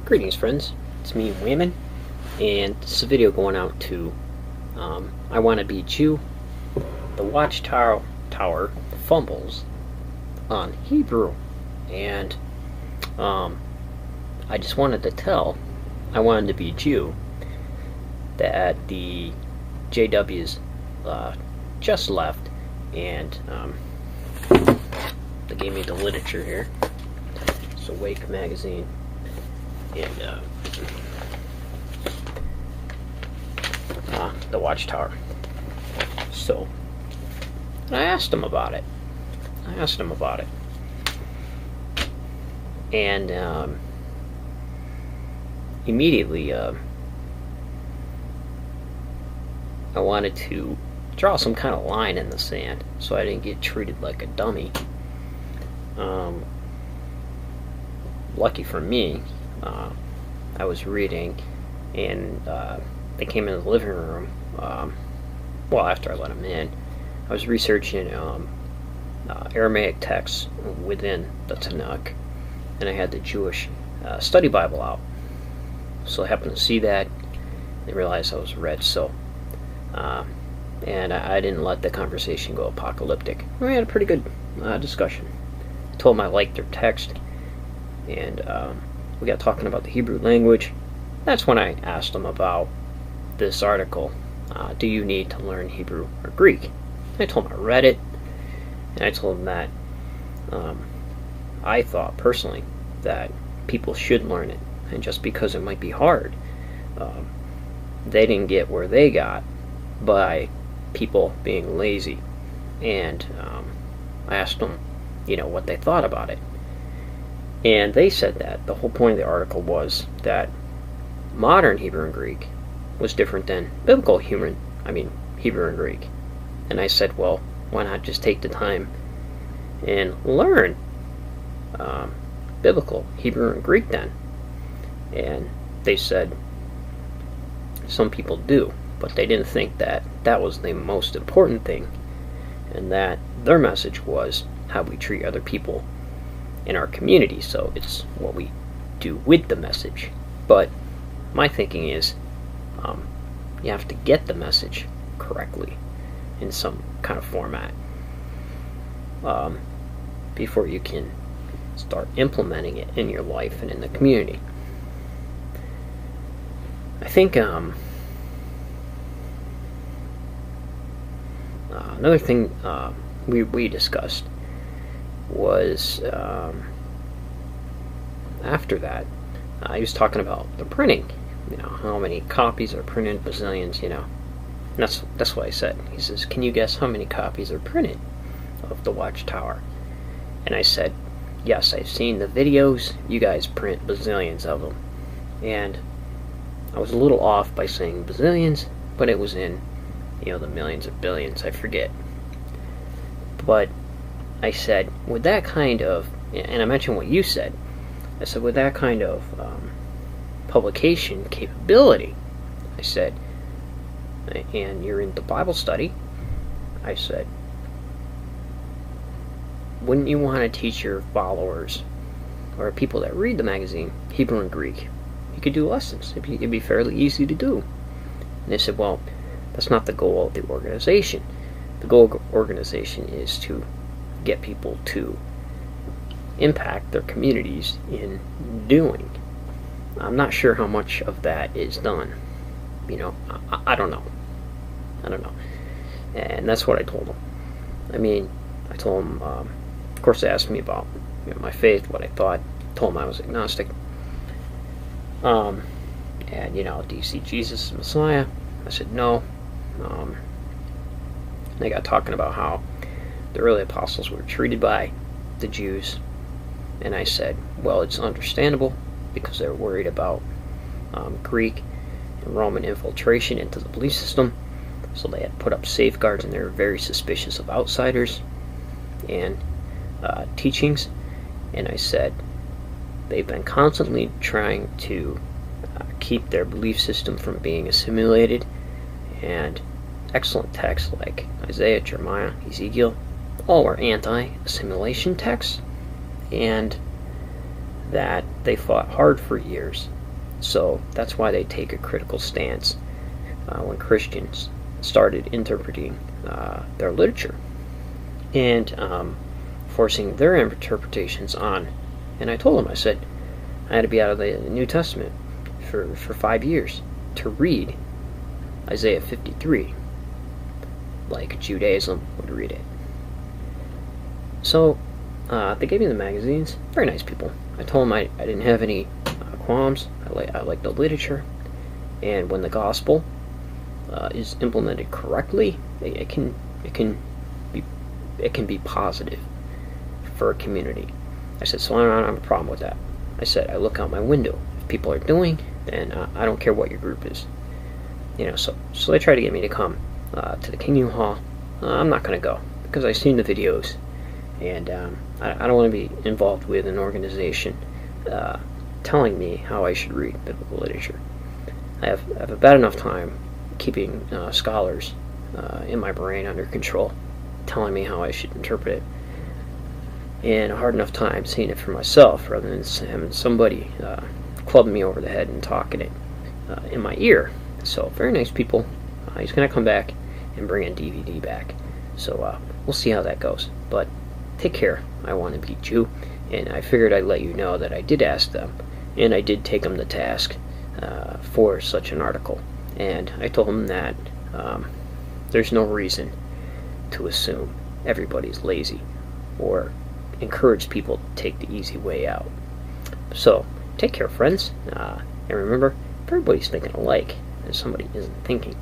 Greetings, friends. It's me, Wayman, and this is a video going out to I Want to Be Jew, the Watchtower Fumbles on Hebrew, and I just wanted to tell I Wanted to Be Jew that the JWs just left, and they gave me the literature here. It's Awake magazine, and the Watchtower. So I asked him about it. And immediately I wanted to draw some kind of line in the sand so I didn't get treated like a dummy. Lucky for me, I was reading, and they came in the living room. Well, after I let them in, I was researching Aramaic texts within the Tanakh, and I had the Jewish study Bible out. So I happened to see that and realized I was read. So, and I didn't let the conversation go apocalyptic. We had a pretty good discussion. I told them I liked their text, and we got talking about the Hebrew language. That's when I asked them about this article. Do you need to learn Hebrew or Greek? I told them I read it, and I told them that I thought personally that people should learn it, and just because it might be hard, they didn't get where they got by people being lazy. And I asked them, what they thought about it, and they said that the whole point of the article was that modern Hebrew and Greek was different than biblical Hebrew and Greek. And I said, well, why not just take the time and learn biblical Hebrew and Greek then? And they said some people do, but they didn't think that that was the most important thing, and that their message was how we treat other people in our community. So it's what we do with the message. But my thinking is, you have to get the message correctly in some kind of format before you can start implementing it in your life and in the community. I think another thing we discussed was after that, he was talking about the printing. How many copies are printed? Bazillions. And that's what I said. He says, "Can you guess how many copies are printed of the Watchtower?" And I said, "Yes, I've seen the videos. You guys print bazillions of them." And I was a little off by saying bazillions, but it was in, the millions or billions. I forget. But I said, with that kind of, and I mentioned what you said. I said, with that kind of publication capability, I said, and you're into Bible study, I said, wouldn't you want to teach your followers or people that read the magazine Hebrew and Greek? You could do lessons. It'd be fairly easy to do. And they said, well, that's not the goal of the organization. The goal of the organization is to get people to impact their communities in doing. I'm not sure how much of that is done. I don't know. And that's what I told them. I told them, of course they asked me about my faith, what I thought. I told them I was agnostic. And do you see Jesus as Messiah? I said no. They got talking about how the early apostles were treated by the Jews, and I said, well, it's understandable because they were worried about Greek and Roman infiltration into the belief system, so they had put up safeguards, and they were very suspicious of outsiders and teachings. And I said they've been constantly trying to keep their belief system from being assimilated, and excellent texts like Isaiah, Jeremiah, Ezekiel, all were anti-assimilation texts, and that they fought hard for years So that's why they take a critical stance when Christians started interpreting their literature and forcing their interpretations on. And I told them, I said, I had to be out of the New Testament for 5 years to read Isaiah 53 like Judaism would read it. So they gave me the magazines. Very nice people. I told them I didn't have any qualms. I like the literature, and when the gospel is implemented correctly, it can be positive for a community. I said, so I don't have a problem with that. I said, I look out my window. If people are doing, then I don't care what your group is. So they try to get me to come to the Kingdom Hall. I'm not going to go because I've seen the videos, and I don't want to be involved with an organization telling me how I should read biblical literature. I have a bad enough time keeping scholars in my brain under control, telling me how I should interpret it, and a hard enough time seeing it for myself rather than having somebody clubbing me over the head and talking it in my ear. So very nice people. He's going to come back and bring a DVD back. So we'll see how that goes. But take care. I want to beat you. And I figured I'd let you know that I did ask them, and I did take them to task for such an article. And I told them that there's no reason to assume everybody's lazy or encourage people to take the easy way out. So take care, friends. And remember, if everybody's thinking alike, then somebody isn't thinking.